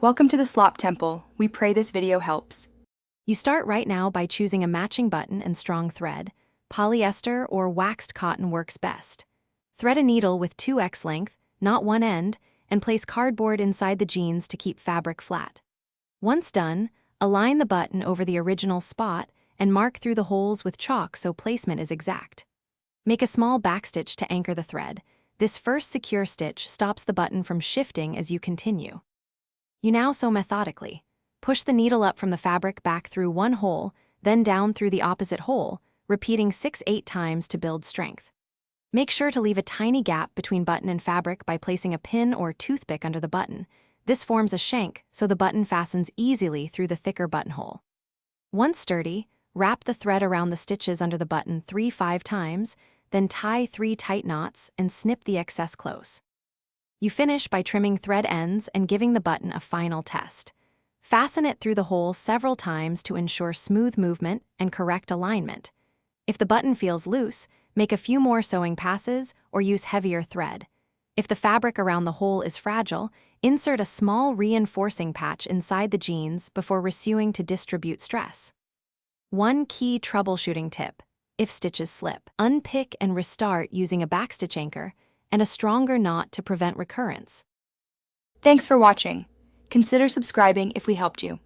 Welcome to the Slop Temple. We pray this video helps. You start right now by choosing a matching button and strong thread. Polyester or waxed cotton works best. Thread a needle with 2x length, not one end, and place cardboard inside the jeans to keep fabric flat. Once done, align the button over the original spot and mark through the holes with chalk so placement is exact. Make a small backstitch to anchor the thread. This first secure stitch stops the button from shifting as you continue. You now sew methodically. Push the needle up from the fabric back through one hole, then down through the opposite hole, repeating 6-8 times to build strength. Make sure to leave a tiny gap between button and fabric by placing a pin or toothpick under the button. This forms a shank so the button fastens easily through the thicker buttonhole. Once sturdy, wrap the thread around the stitches under the button 3-5 times, then tie 3 tight knots and snip the excess close. You finish by trimming thread ends and giving the button a final test. Fasten it through the hole several times to ensure smooth movement and correct alignment. If the button feels loose, make a few more sewing passes or use heavier thread. If the fabric around the hole is fragile, insert a small reinforcing patch inside the jeans before resewing to distribute stress. One key troubleshooting tip: if stitches slip, unpick and restart using a backstitch anchor and a stronger knot to prevent recurrence. Thanks for watching. Consider subscribing if we helped you.